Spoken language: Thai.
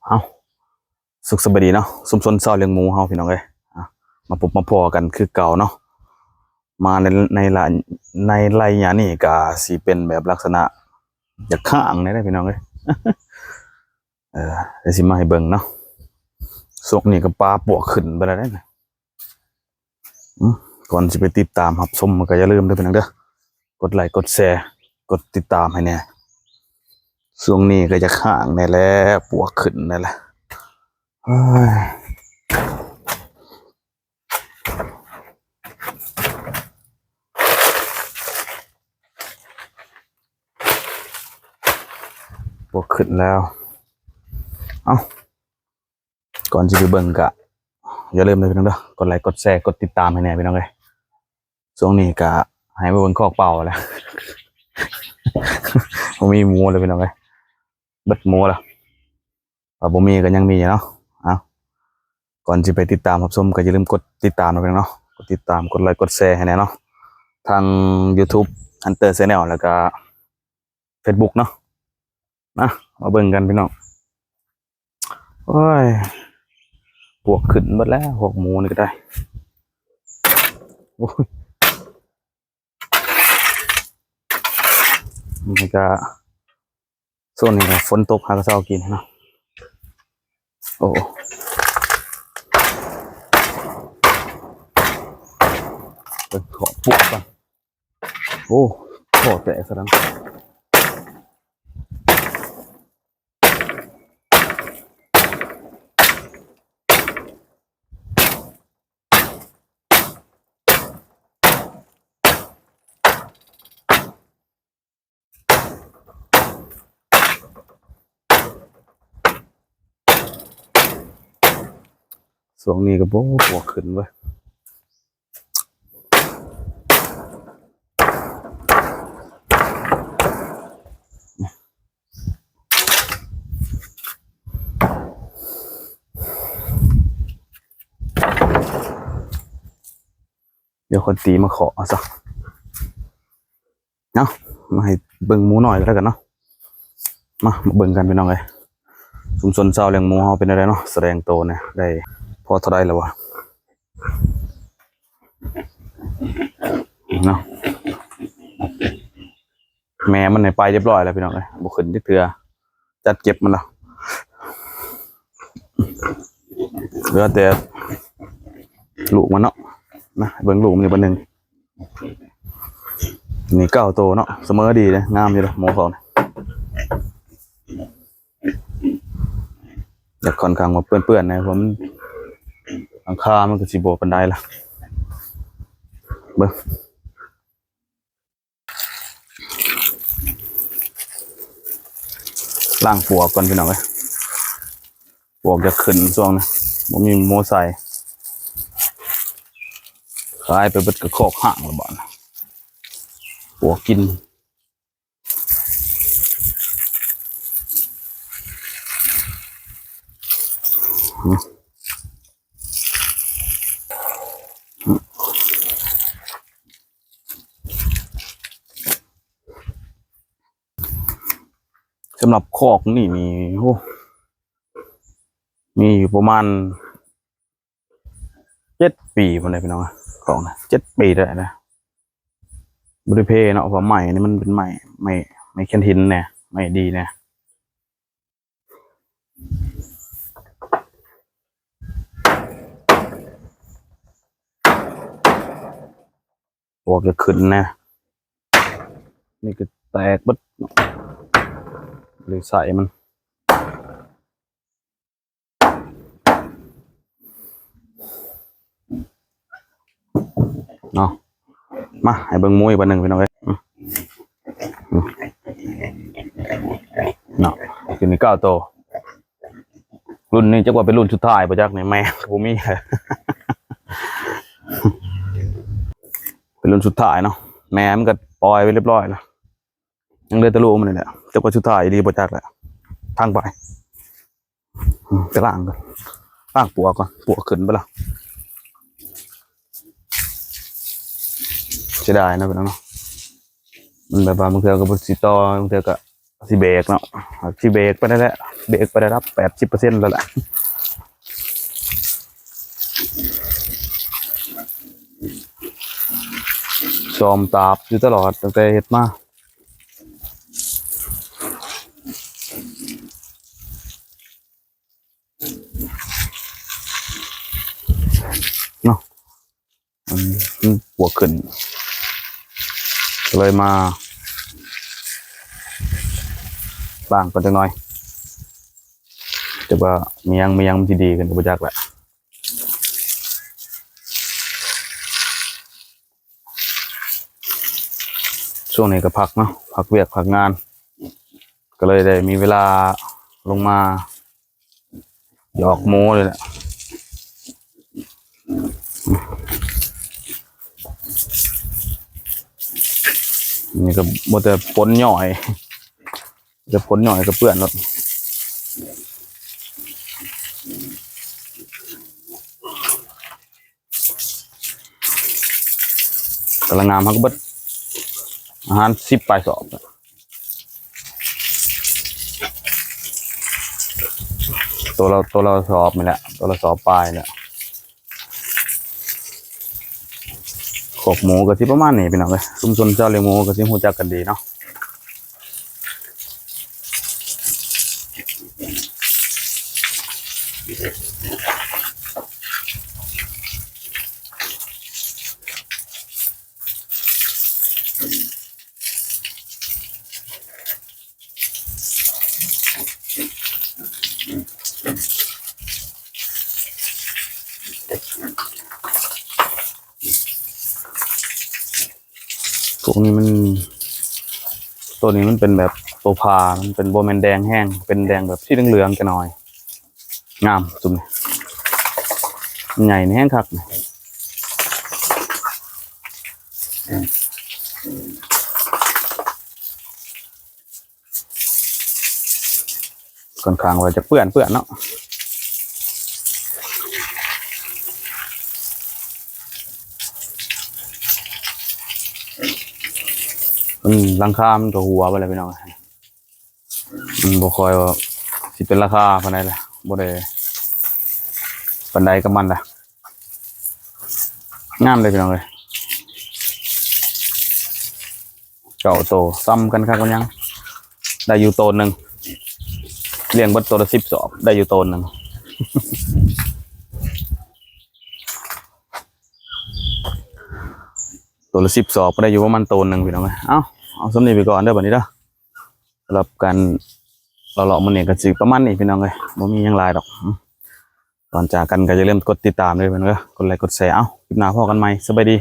เอาสุขสบายดีเนาะสมสนเศร้าเลี้ยงหมูเฮาพี่น้องเอ้ยมาพบมาพอกันคือเก่าเนาะมาในไร่หยานี่ก็สิเป็นแบบลักษณะอยากข้างได้พี่น้องเอ้ยเดี๋ยวสิมาให้เบิ่งเนาะสวกนี่ก็ปลาปวกขึ้นไปแล้วนะก่อนสิไปติดตามรับชมก็อย่าลืมเด้อพี่น้องเด้อกดไลค์กดแชร์กดติดตามให้แน่ช่วงนี้ก็จะข้างแน่แล้วปวกขึ้นนั่นแหละปวกขึ้นแล้วก่อนจะไปเบิ่งกะอย่าลืมเลยพี่น้องเด้อกดไลค์กดแชร์กดติดตามให้แน่พี่น้องเลยช่วงนี้กะให้มาเบิ่งคอกเป่าแล้วผมมีหมูเลยพี่น้องเลยเบิดหมูแล้วผมมีก็ยังมีเนาะก่อนจะไปติดตามรับชมก็อย่าลืมกดติดตามนะพี่น้องเนาะกดติดตามกดไลค์กดแชร์ให้แน่เนาะทาง YouTube Hunter Channel แล้วก็ Facebook เนาะมาเบิ่งกันพี่น้องโอ้ยพวกขึ้นหมดแล้วพวกหมูนี่ก็ได้โอ้ยมันก็โซนนี้ก็ฝนตกหากระเซ้ากินเนาะโอ้ไปขอปวกก่อนโอ้ขอแตกซะแล้วช่วงนี้ก็ปวกขึ้นเว้ยเดี๋ยวคนตีมาขอซะเนาะมาให้เบิ่งหมูหน่อยแล้วกันเนาะมาเบิ่งกันพี่น้องเลยชุมชนชาวเลี้ยงหมูเฮาเป็นอะไรเนาะแสดงโตเนี่ยได้พอเท่าไรแล้ววะเนาะแม่มันในไปเรียบร้อยแล้วพี่น้องเลยบุขึ้นที่เถื่อจัดเก็บมันแล้วเหลือแต่ลูกมันเนาะนะเบิ่งลูกมันอยู่บนหนึ่งนี่เก้าโตเนาะเสมอดีเลยงามอยู่เลยหมูเขาเนี่ยอยากค่อนข้างมาเปื้อนๆนะผมหลังคามันก็สิโบปันไดละเบิ่งล่างปวกก่อนพี่น้องเลยปวกจะขึ้นช่วงนะผมมีโมไซขายไปเบิดกระโคกห่างละบ่อนปวกกินสำหรับคอกนี่มีอยู่ประมาณ7 ปีพอได้พี่น้องของนะ7 ปีได้นะบริเพเนาะเพราะใหม่นี่มันเป็นใหม่ไม่เค้นหินเนี่ยไม่ดีเนี่ยปวกจะขึ้นนะนี่ก็แตกบัดหรือใส่มันเนาะมาให้เบิ่งมวยวันหนึ่งพี่น้องเอ้ยเนาะคือนี่9 โตรุ่นนี้จะว่าเป็นรุ่นสุดท้ายประจักษ์เนี่ยแม่ผมมีเป็นรุ่นสุดท้ายเนาะแม่มันก็ปล่อยไปเรียบร้อยแล้วยังเลยตะลุมันเลยแหละจะว่าสุดท้ายดีประจักษ์แหละทางไปจะล่างก่อนล่างปัวก่อนปัวขึ้นไปแล้วเสียดายนะพี่น้องเนาะมันแบบว่าบางเทื่อก็บริสิตอบางเทื่อก็ สิเบรกเนาะสิเบรกไปได้แล้วเบรกไปได้รับ80%แล้วแหละซอมตาบอยู่ตลอดตั้งแต่เฮ็ดมาเนาะมันปวดขึ้นเลยมาล้างก่อนจังหน่อยแต่ว่ามียังมันสิดีขึ้นบ่จักแหละช่วงนี้ก็พักเนาะพักเวียกพักงานก็เลยได้มีเวลาลงมาหยอกโม้เลยแหละนี่ก็บ่แต่ปนย่อยจะปนย่อยก็เปื้อนรถกำลังงามฮักเบิดอาหาร10 ปลายสอบตัวเราสอบนี่แหละตัวเราสอบปลายเนี่ยขอกหมูก็สิประมาณนี้พี่น้องเอ้ยชุมชนเจ้าเลี้ยงหมูก็สิรู้จักกันดีเนาะพวกนี้มันตัวนี้มันเป็นแบบตัวพามันเป็นโบแมนแดงแห้งเป็นแดงแบบที่เหลืองๆกันหน่อยงามจุ่มใหญ่แห้งคักค่อนข้างว่าจะเปื้อนเนาะหลังคามันก็หัวไปเลยพี่น้องบ่คอยว่าสิเป็นราคาปานใดแหละบ่ได้ปานใดกับมันล่ะงามเลยพี่น้องเอ้ยเก่าโตซ้ำกันครับกันยังได้อยู่โตนึงเลี้ยงเบิดตัวละ10 สอบได้อยู่โตนึงตัวละ10 สอบก็ได้อยู่ประมาณโตนึงพี่น้องเอ้ยเอาสำนี้ไปก่อนเด้อบัดนี้เด้อสำหรับการเลาะๆมื้อนี้ก็สิประมาณนี้พี่น้องเอ้ยบ่มีหยังหลายดอกก่อนจากกันก็อย่าลืมกดติดตามด้วยพี่น้องเอ้ยกดไลค์กดแชร์คลิปหน้าพบกันใหม่สบายดี